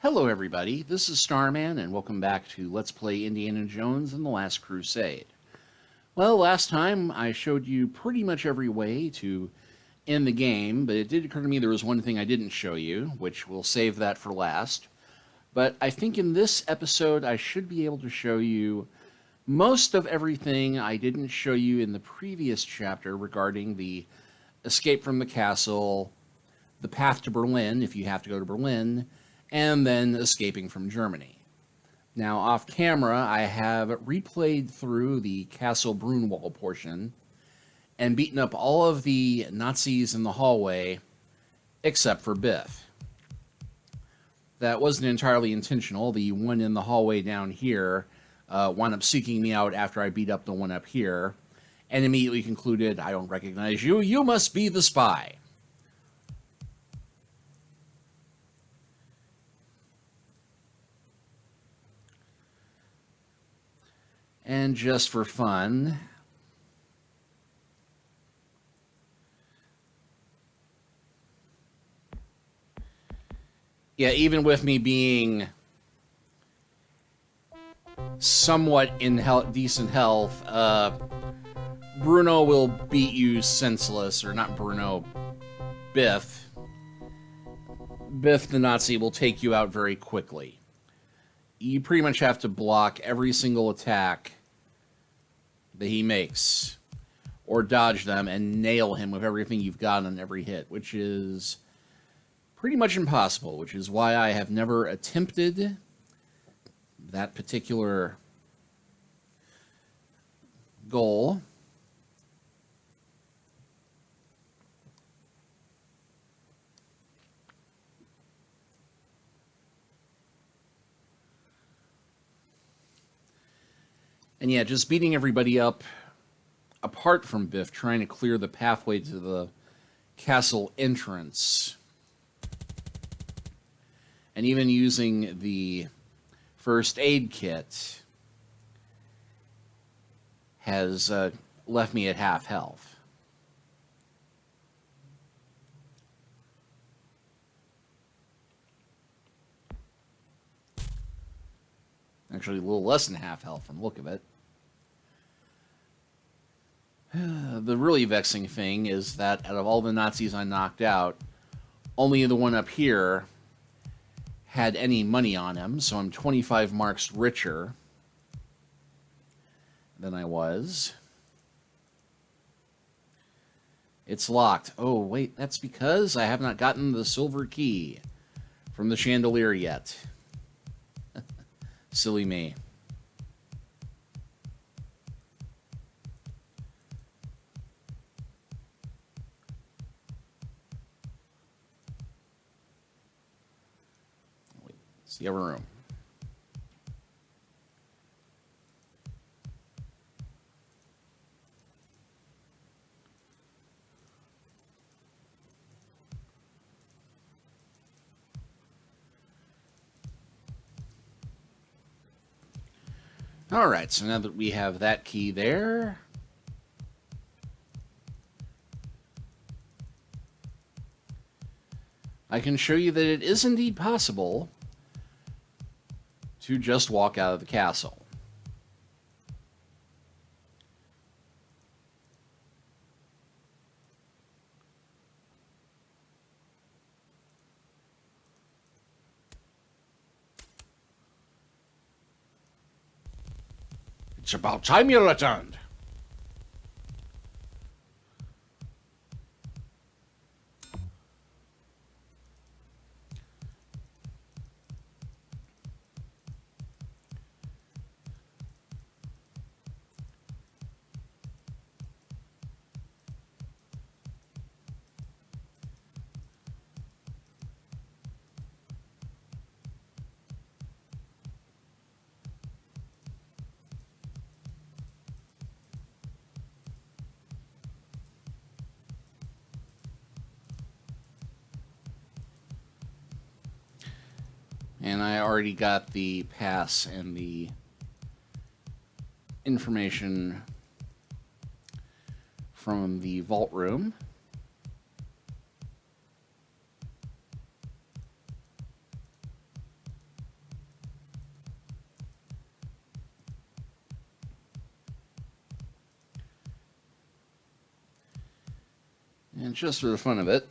Hello, everybody. This is Starman, and welcome back to Let's Play Indiana Jones and the Last Crusade. Well, last time I showed you pretty much every way to end the game, but it did occur to me there was one thing I didn't show you, which we'll save that for last. But I think in this episode I should be able to show you most of everything I didn't show you in the previous chapter regarding the escape from the castle, the path to Berlin, if you have to go to Berlin, and then escaping from Germany. Now, off camera, I have replayed through the Castle Brunwald portion and beaten up all of the Nazis in the hallway except for Biff. That wasn't entirely intentional. The one in the hallway down here wound up seeking me out after I beat up the one up here and immediately concluded, "I don't recognize you. You must be the spy." And just for fun, yeah, even with me being somewhat in decent health, Bruno will beat you senseless, or not Bruno, Biff. Biff the Nazi will take you out very quickly. You pretty much have to block every single attack that he makes, or dodge them and nail him with everything you've got on every hit, which is pretty much impossible, which is why I have never attempted that particular goal. And yeah, just beating everybody up, apart from Biff, trying to clear the pathway to the castle entrance, and even using the first aid kit has left me at half health. Actually, a little less than half health from the look of it. The really vexing thing is that out of all the Nazis I knocked out, only the one up here had any money on him, so I'm 25 marks richer than I was. It's locked. Oh, wait, that's because I have not gotten the silver key from the chandelier yet. Silly me. Wait, it's the other room. Alright, so now that we have that key there, I can show you that it is indeed possible to just walk out of the castle. It's about time you returned. And I already got the pass and the information from the vault room. And just for the fun of it,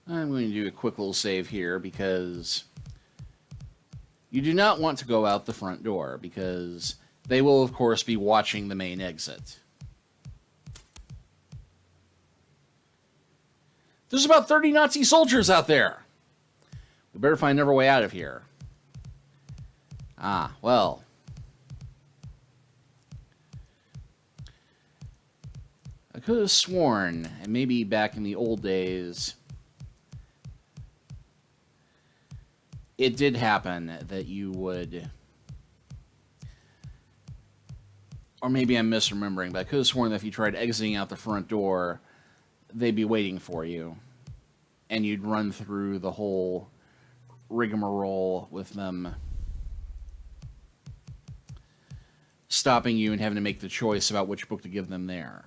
I'm going to do a quick little save here because you do not want to go out the front door because they will, of course, be watching the main exit. There's about 30 Nazi soldiers out there. We better find another way out of here. Ah, well. I could have sworn, and maybe back in the old days, it did happen that you would, or maybe I'm misremembering, but I could have sworn that if you tried exiting out the front door, they'd be waiting for you, and you'd run through the whole rigmarole with them stopping you and having to make the choice about which book to give them there.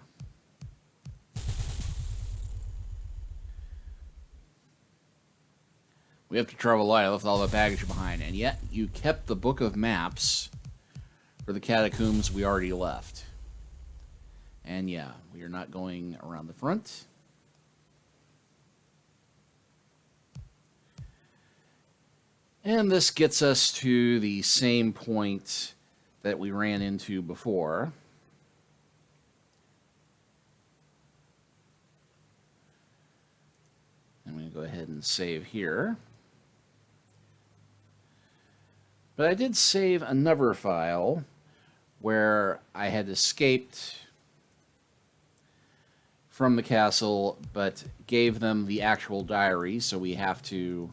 We have to travel light. I left all the baggage behind. And yet, you kept the book of maps for the catacombs we already left. And yeah, we are not going around the front. And this gets us to the same point that we ran into before. I'm going to go ahead and save here. But I did save another file where I had escaped from the castle, but gave them the actual diary, so we have to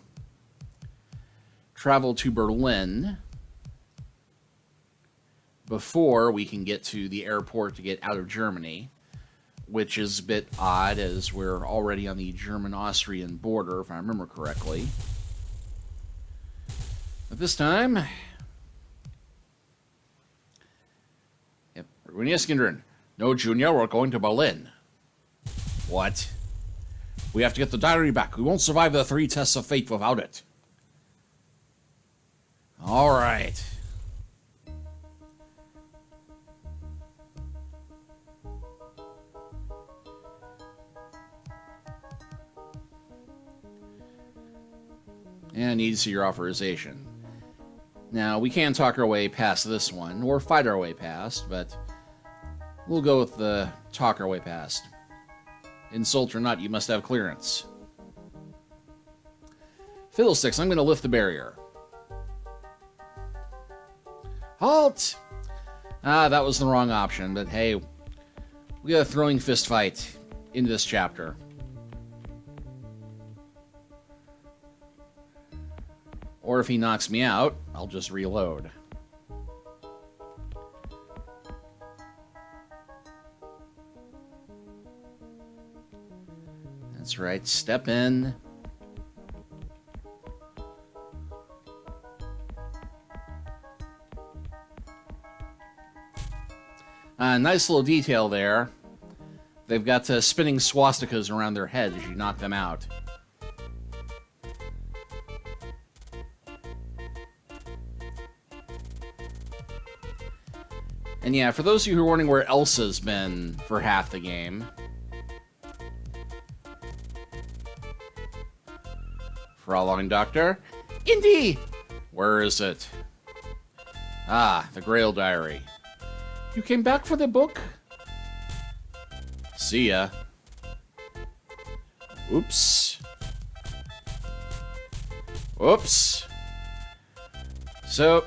travel to Berlin before we can get to the airport to get out of Germany, which is a bit odd as we're already on the German-Austrian border, if I remember correctly. But this time, yep, Eskindern. No, Junior, we're going to Berlin. What? We have to get the diary back. We won't survive the 3 tests of fate without it. All right. And I need to see your authorization. Now, we can talk our way past this one, or fight our way past, but we'll go with the talk our way past. Insult or not, you must have clearance. Fiddlesticks, I'm going to lift the barrier. Halt! Ah, that was the wrong option, but hey, we got a throwing fist fight in this chapter. Or if he knocks me out, I'll just reload. That's right, step in. Nice little detail there. They've got spinning swastikas around their head as you knock them out. And yeah, for those of you who are wondering where Elsa's been for half the game, Frau Long Doctor, Indy! Where is it? Ah, the Grail Diary. You came back for the book? See ya. Oops. Oops. So,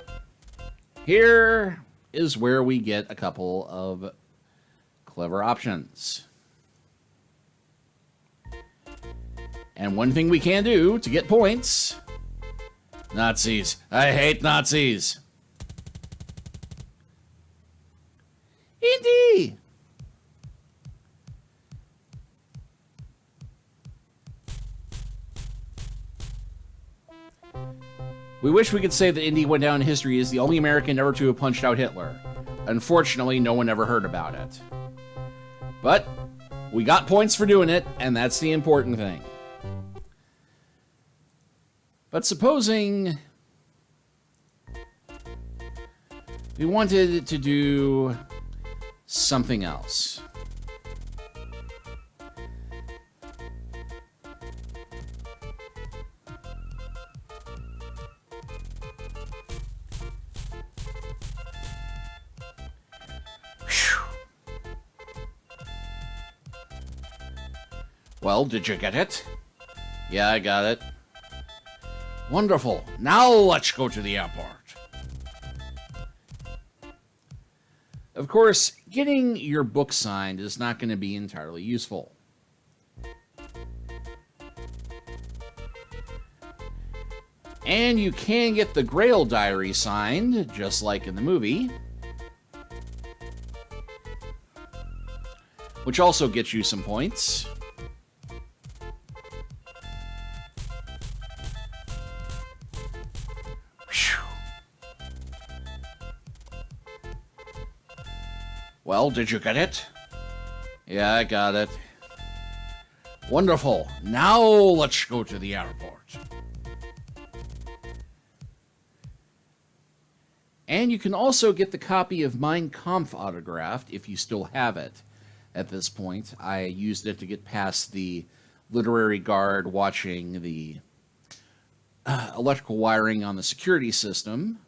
here is where we get a couple of clever options. And one thing we can do to get points... Nazis. I hate Nazis. Indy! We wish we could say that Indy went down in history as the only American ever to have punched out Hitler. Unfortunately, no one ever heard about it. But we got points for doing it, and that's the important thing. But supposing We wanted it to do something else. Well, did you get it? Yeah, I got it. Wonderful. Now let's go to the airport. Of course, getting your book signed is not going to be entirely useful. And you can get the Grail Diary signed, just like in the movie, which also gets you some points. Well, did you get it? Yeah, I got it. Wonderful. Now let's go to the airport. And you can also get the copy of Mein Kampf autographed if you still have it at this point. I used it to get past the literary guard watching the electrical wiring on the security system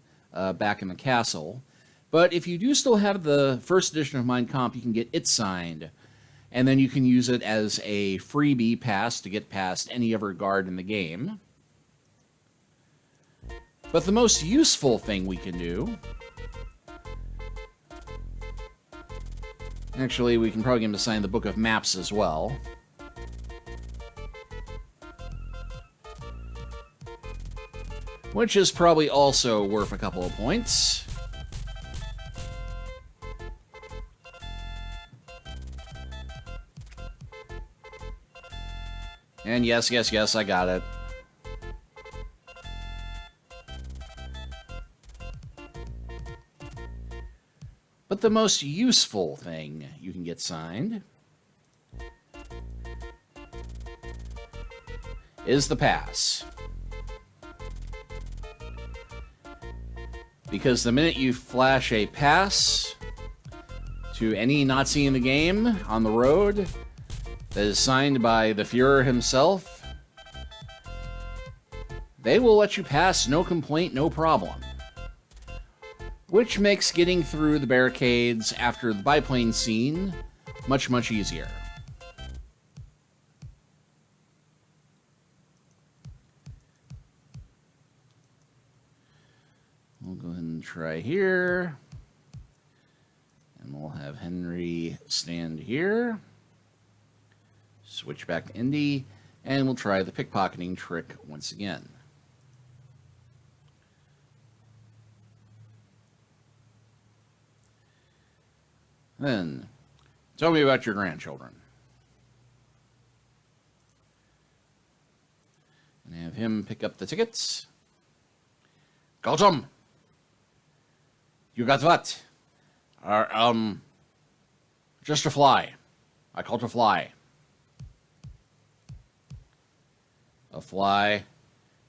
back in the castle. But if you do still have the first edition of Mein Kampf, you can get it signed. And then you can use it as a freebie pass to get past any other guard in the game. But the most useful thing we can do... Actually, we can probably get him to sign the Book of Maps as well. Which is probably also worth a couple of points. And yes, yes, yes, I got it. But the most useful thing you can get signed is the pass. Because the minute you flash a pass to any Nazi in the game on the road that is signed by the Führer himself, they will let you pass, no complaint, no problem. Which makes getting through the barricades after the biplane scene much, much easier. We'll go ahead and try here. And we'll have Henry stand here. Switch back to Indy, and we'll try the pickpocketing trick once again. Then, tell me about your grandchildren. And have him pick up the tickets. Gautam! You got what? Just a fly. I caught a fly. A fly?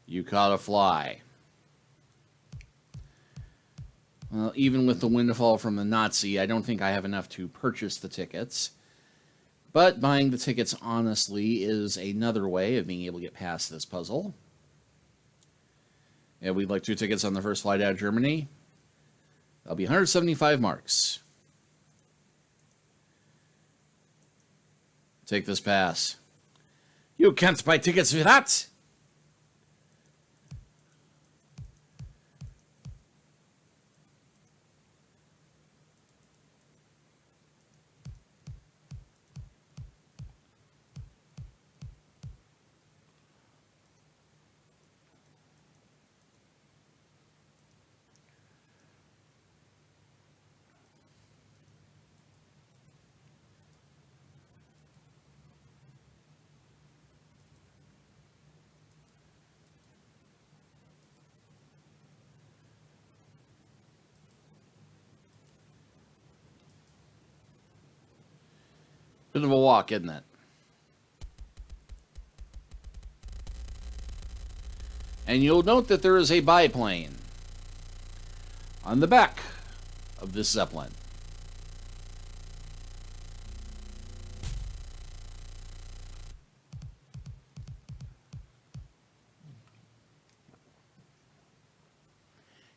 You caught a fly. Well, even with the windfall from the Nazi, I don't think I have enough to purchase the tickets. But buying the tickets, honestly, is another way of being able to get past this puzzle. Yeah, we'd like 2 tickets on the first flight out of Germany. That'll be 175 marks. Take this pass. You can't buy tickets with that! Bit of a walk, isn't it? And you'll note that there is a biplane on the back of this Zeppelin.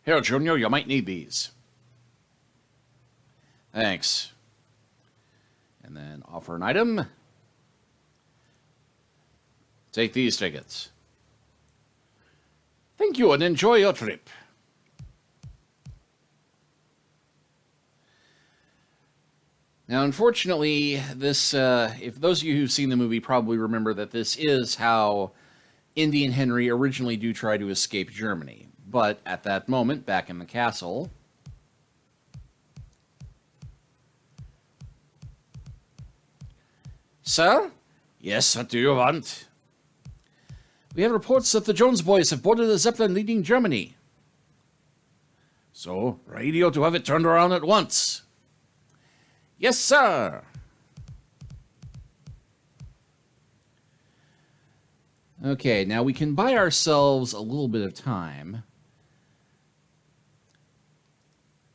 Here, Junior, you might need these. Thanks. And then offer an item. Take these tickets. Thank you and enjoy your trip. Now, unfortunately, this, if those of you who've seen the movie probably remember that this is how Indy and Henry originally do try to escape Germany. But at that moment, back in the castle, Sir? Yes, what do you want? We have reports that the Jones boys have boarded a Zeppelin leaving Germany. So, radio to have it turned around at once. Yes, sir. Okay, now we can buy ourselves a little bit of time.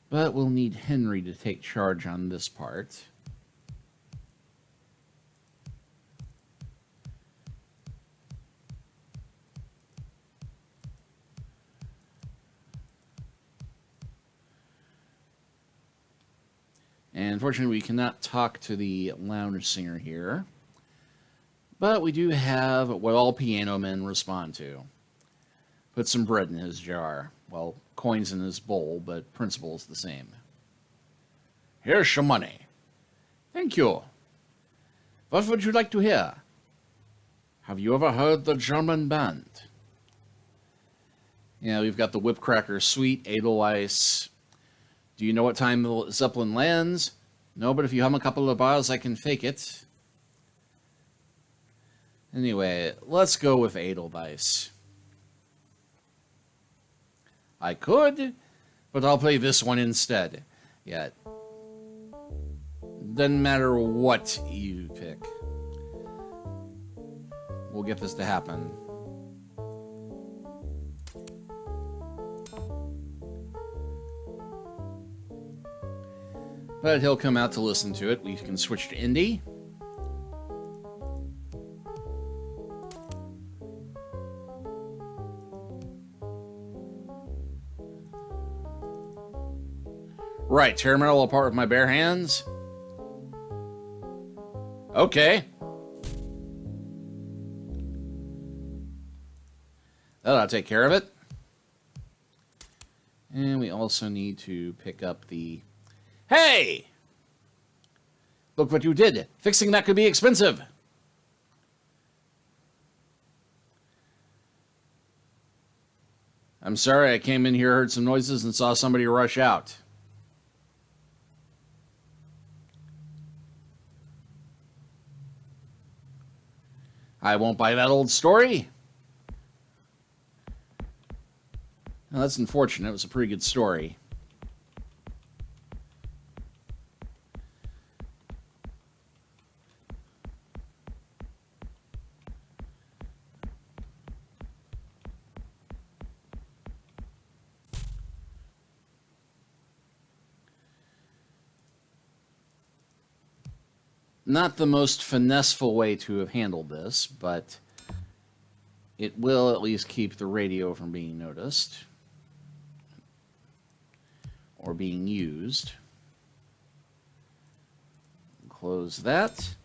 But we'll need Henry to take charge on this part. And unfortunately, we cannot talk to the lounge singer here. But we do have what all piano men respond to. Put some bread in his jar. Well, coins in his bowl, but principle's the same. Here's your money. Thank you. What would you like to hear? Have you ever heard the German band? Yeah, we've got the Whipcracker Suite, Edelweiss. Do you know what time the Zeppelin lands? No, but if you hum a couple of bars, I can fake it. Anyway, let's go with Edelweiss. I could, but I'll play this one instead. Yeah. Doesn't matter what you pick. We'll get this to happen. But he'll come out to listen to it. We can switch to Indy. Right, tear metal apart with my bare hands. Okay. That'll take care of it. And we also need to pick up the... Hey! Look what you did. Fixing that could be expensive. I'm sorry, I came in here, heard some noises, and saw somebody rush out. I won't buy that old story. Well, that's unfortunate. It was a pretty good story. Not the most finesseful way to have handled this, but it will at least keep the radio from being noticed or being used. Close that.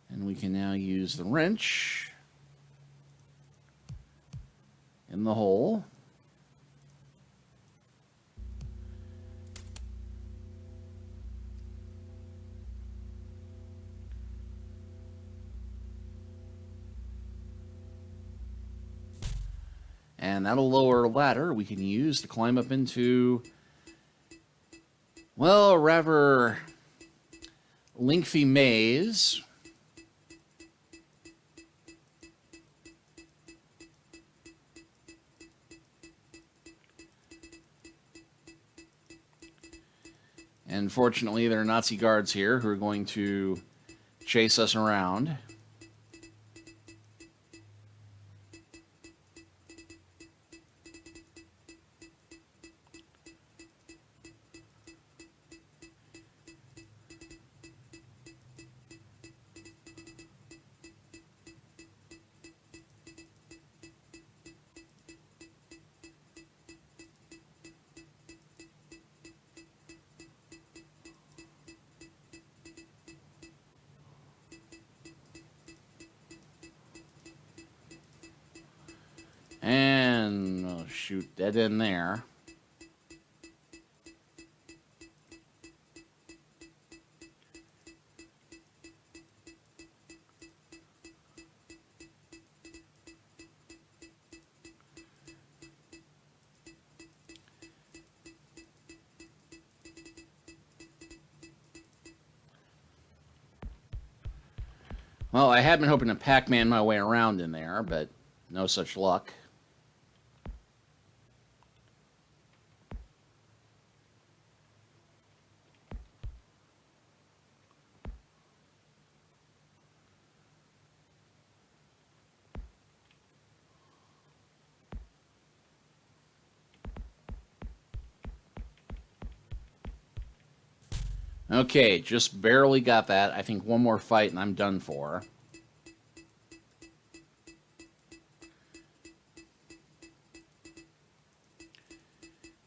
And we can now use the wrench in the hole. And that'll lower a ladder we can use to climb up into, well, a rather lengthy maze. And fortunately, there are Nazi guards here who are going to chase us around. And, oh, shoot, dead end there. Well, I had been hoping to Pac-Man my way around in there, but no such luck. Okay, just barely got that. I think one more fight and I'm done for.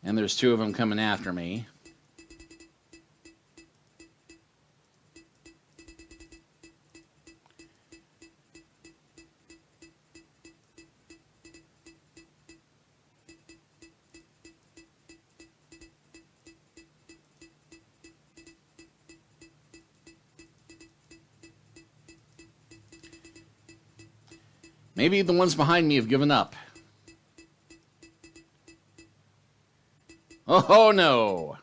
And there's two of them coming after me. Maybe the ones behind me have given up. Oh, no.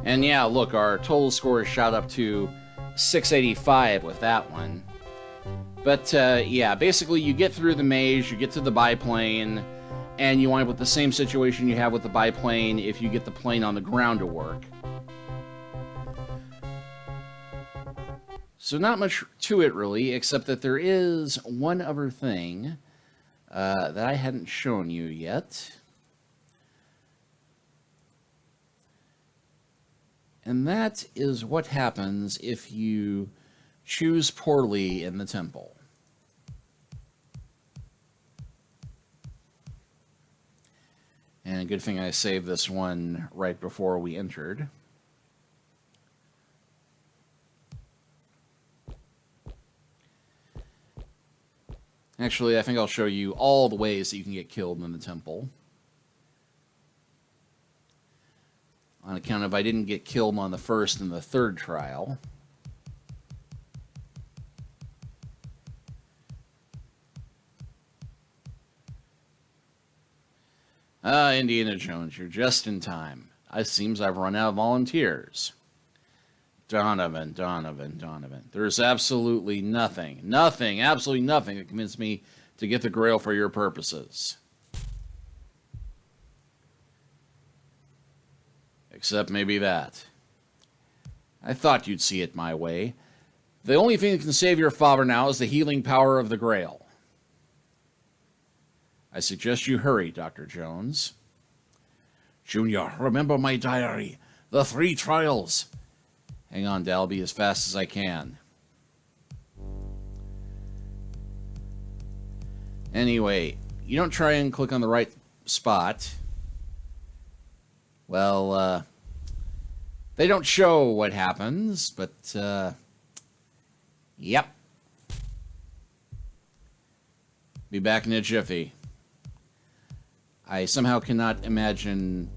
And yeah, look, our total score is shot up to 685 with that one. But yeah, basically you get through the maze, you get to the biplane, and you wind up with the same situation you have with the biplane if you get the plane on the ground to work. So not much to it really, except that there is one other thing that I hadn't shown you yet. And that is what happens if you choose poorly in the temple. And a good thing I saved this one right before we entered. Actually, I think I'll show you all the ways that you can get killed in the temple. On account of I didn't get killed on the first and the third trial. Ah, Indiana Jones, you're just in time. It seems I've run out of volunteers. Donovan. There's absolutely nothing absolutely nothing that convinced me to get the Grail for your purposes. Except maybe that. I thought you'd see it my way. The only thing that can save your father now is the healing power of the Grail. I suggest you hurry, Dr. Jones. Junior, remember my diary. The 3 trials. Hang on, Dalby, as fast as I can. Anyway, you don't try and click on the right spot. Well, they don't show what happens, but, yep. Be back in a jiffy. I somehow cannot imagine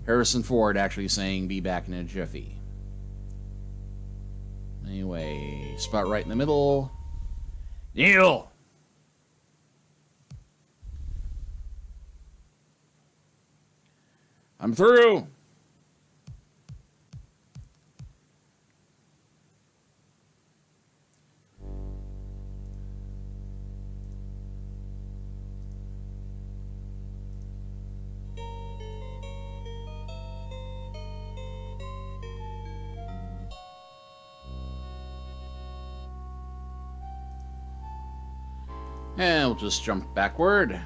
Harrison Ford actually saying be back in a jiffy. Anyway, spot right in the middle. Neil! I'm through! And we'll just jump backward.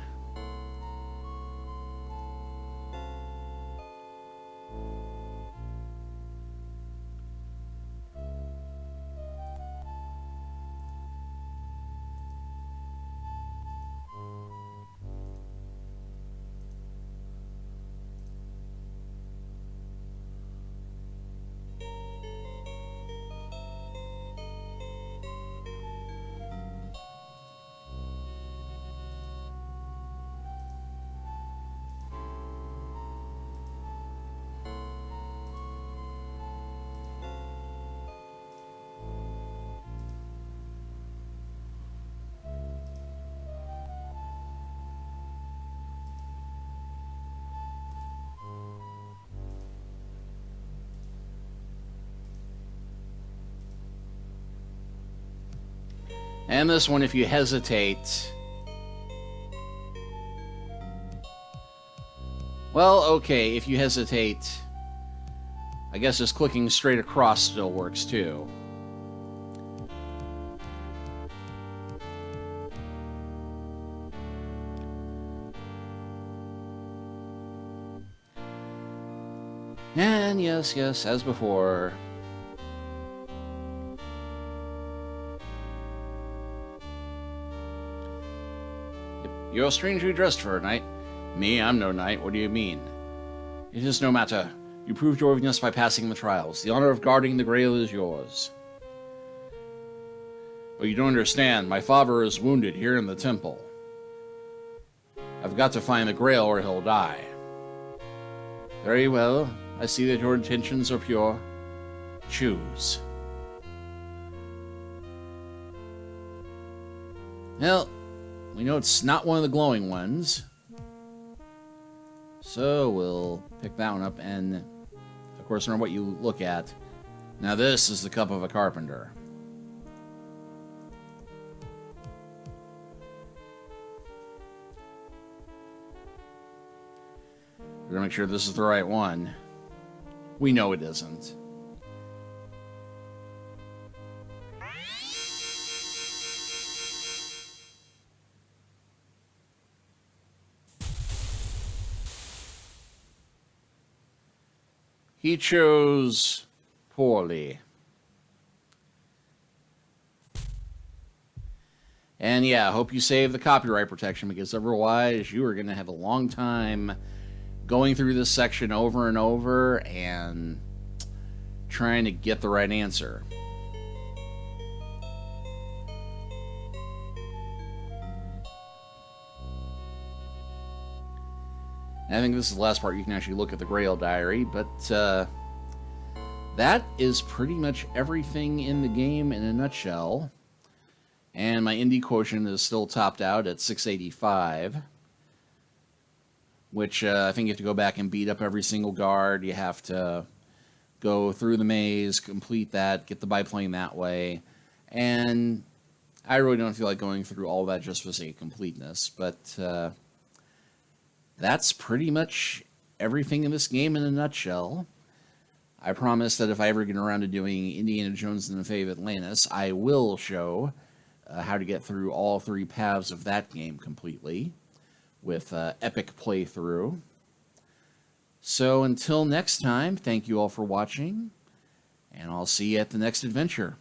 And this one, if you hesitate... Well, okay, if you hesitate, I guess just clicking straight across still works too. And yes, as before. You're strangely dressed for a knight. Me, I'm no knight. What do you mean? It is no matter. You proved your worthiness by passing the trials. The honor of guarding the Grail is yours. But you don't understand. My father is wounded here in the temple. I've got to find the Grail or he'll die. Very well. I see that your intentions are pure. Choose. Well, we know it's not one of the glowing ones. So we'll pick that one up, and of course remember what you look at. Now this is the cup of a carpenter. We're gonna make sure this is the right one. We know it isn't. He chose poorly. And yeah, I hope you save the copyright protection, because otherwise you are going to have a long time going through this section over and over and trying to get the right answer. I think this is the last part. You can actually look at the Grail Diary, but that is pretty much everything in the game in a nutshell. And my indie quotient is still topped out at 685, which I think you have to go back and beat up every single guard. You have to go through the maze, complete that, get the biplane that way. And I really don't feel like going through all that just for the sake of completeness, but... that's pretty much everything in this game in a nutshell. I promise that if I ever get around to doing Indiana Jones and the Fate of Atlantis, I will show how to get through all three paths of that game completely with epic playthrough. So until next time, thank you all for watching, and I'll see you at the next adventure.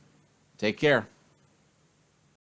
Take care.